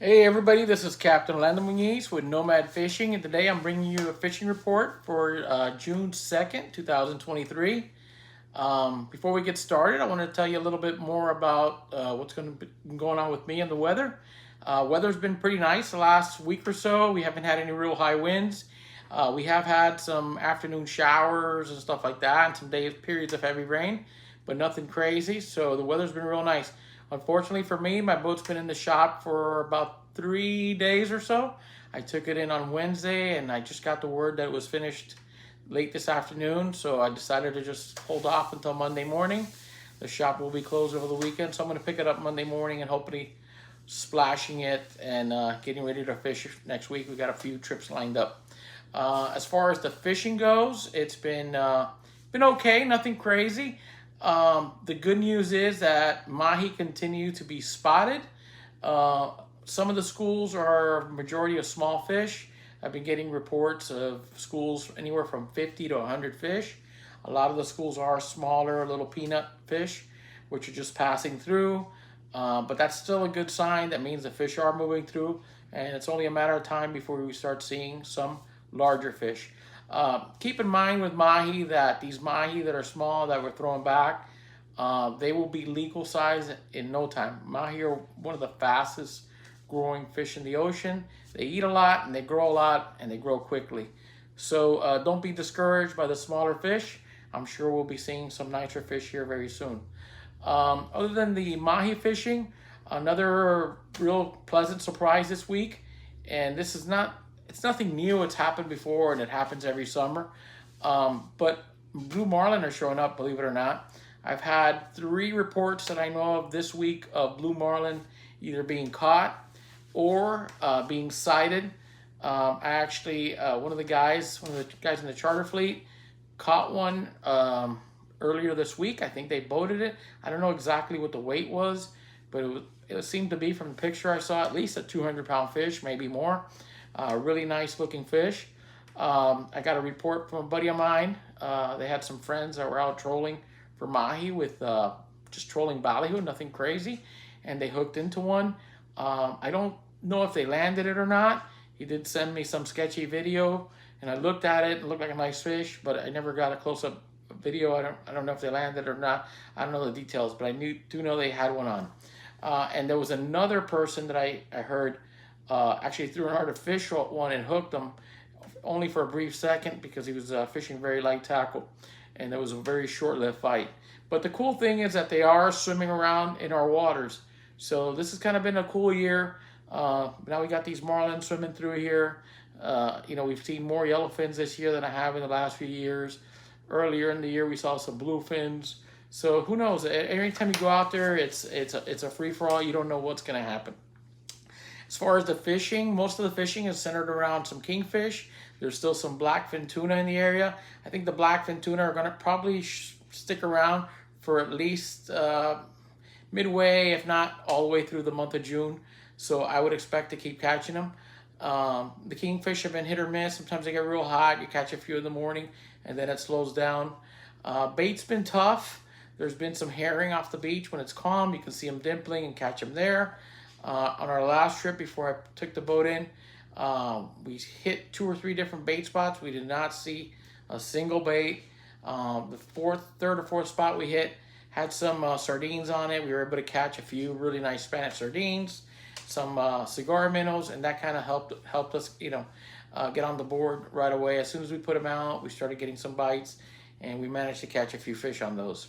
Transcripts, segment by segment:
Hey everybody, this is Captain Orlando Muniz with Nomad Fishing, and today I'm bringing you a fishing report for June 2nd, 2023. Before we get started, I want to tell you a little bit more about what's going to be going on with me and the weather. Weather's been pretty nice the last week or so. We haven't had any real high winds. We have had some afternoon showers and stuff like that, and some days periods of heavy rain, but nothing crazy. So the weather's been real nice. Unfortunately for me, my boat's been in the shop for about 3 days or so. I took it in on Wednesday, and I just got the word that it was finished late this afternoon, so I decided to just hold off until Monday morning. The shop will be closed over the weekend, so I'm going to pick it up Monday morning and hopefully splashing it and getting ready to fish next week. We got a few trips lined up. As far as the fishing goes, it's been okay, nothing crazy. The good news is that mahi continue to be spotted. Some of the schools are majority of small fish. I've been getting reports of schools anywhere from 50 to 100 fish. A lot of the schools are smaller, little peanut fish, which are just passing through. But that's still a good sign. That means the fish are moving through, and it's only a matter of time before we start seeing some larger fish. Keep in mind with mahi that these mahi that are small that we're throwing back, they will be legal size in no time. Mahi are one of the fastest growing fish in the ocean. They eat a lot and they grow a lot and they grow quickly. So don't be discouraged by the smaller fish. I'm sure we'll be seeing some nicer fish here very soon. Other than the mahi fishing, another real pleasant surprise this week, and it's nothing new. It's happened before and it happens every summer. But blue marlin are showing up, believe it or not. I've had 3 reports that I know of this week of blue marlin either being caught or being sighted. I actually, one of the guys in the charter fleet caught one earlier this week. I think they boated it. I don't know exactly what the weight was, but it seemed to be, from the picture I saw, at least a 200-pound fish, maybe more. Really nice looking fish. I got a report from a buddy of mine. They had some friends that were out trolling for mahi with just trolling ballyhoo, nothing crazy, and they hooked into one. I don't know if they landed it or not. He did send me some sketchy video, and I looked at it. It looked like a nice fish, but I never got a close-up video. I don't know if they landed or not. I don't know the details, but I do know they had one on. And there was another person that I heard actually threw an artificial one and hooked him, only for a brief second, because he was fishing very light tackle, and it was a very short-lived fight. But the cool thing is that they are swimming around in our waters. So this has kind of been a cool year. Now we got these marlins swimming through here. We've seen more yellowfins this year than I have in the last few years. Earlier in the year, we saw some bluefins. So who knows? Every time you go out there, it's a free-for-all. You don't know what's going to happen. As far as the fishing, most of the fishing is centered around some kingfish. There's still some blackfin tuna in the area. I think the blackfin tuna are going to probably stick around for at least midway, if not all the way through the month of June. So I would expect to keep catching them. The kingfish have been hit or miss. Sometimes they get real hot. You catch a few in the morning, and then it slows down. Bait's been tough. There's been some herring off the beach when it's calm. You can see them dimpling and catch them there. On our last trip before I took the boat in, we hit 2 or 3 different bait spots. We did not see a single bait. The third or fourth spot we hit had some sardines on it. We were able to catch a few really nice Spanish sardines, some cigar minnows, and that kind of helped us, get on the board right away. As soon as we put them out, we started getting some bites, and we managed to catch a few fish on those.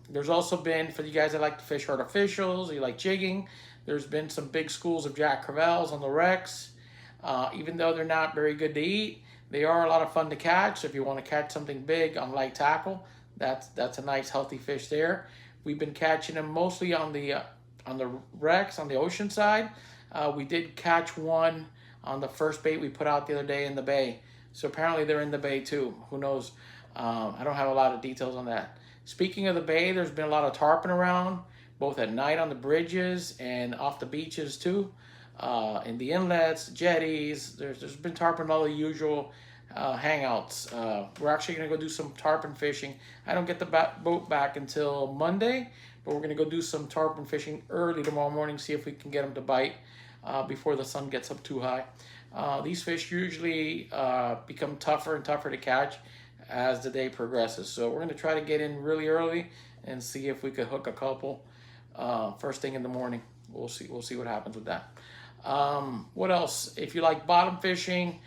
There's also been, for you guys that like to fish artificials, you like jigging, there's been some big schools of Jack Crevalles on the wrecks. Even though they're not very good to eat, they are a lot of fun to catch. So if you want to catch something big on light tackle, that's a nice healthy fish there. We've been catching them mostly on the wrecks on the ocean side. We did catch one on the first bait we put out the other day in the bay. So apparently they're in the bay too. Who knows? I don't have a lot of details on that. Speaking of the bay, there's been a lot of tarpon around, both at night on the bridges and off the beaches too. In the inlets, jetties, there's been tarpon, all the usual hangouts. We're actually going to go do some tarpon fishing. I don't get the boat back until Monday, but we're gonna go do some tarpon fishing early tomorrow morning, see if we can get them to bite before the sun gets up too high. These fish usually become tougher and tougher to catch as the day progresses. So we're gonna try to get in really early and see if we could hook a couple first thing in the morning. We'll see what happens with that. What else? If you like bottom fishing,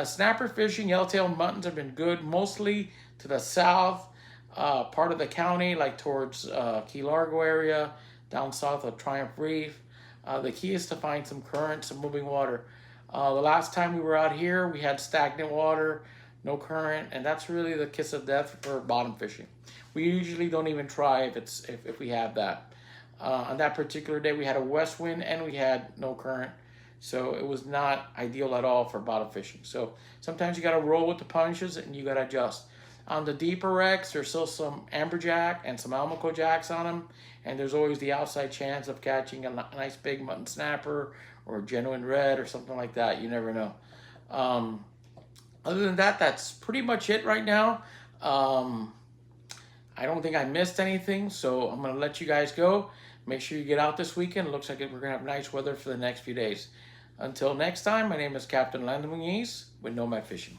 snapper fishing, yellowtail muttons have been good, mostly to the south part of the county, like towards Key Largo area, down south of Triumph Reef. The key is to find some current, some moving water. The last time we were out here, we had stagnant water, no current, and that's really the kiss of death for bottom fishing. We usually don't even try if we have that. On that particular day, we had a west wind and we had no current, so it was not ideal at all for bottom fishing. So sometimes you got to roll with the punches and you got to adjust. On the deeper wrecks, there's still some amberjack and some almaco jacks on them, and there's always the outside chance of catching a nice big mutton snapper or a genuine red or something like that. You never know. Other than that, that's pretty much it right now. I don't think I missed anything, so I'm going to let you guys go. Make sure you get out this weekend. It looks like we're going to have nice weather for the next few days. Until next time, my name is Captain Landon Muniz with Nomad Fishing.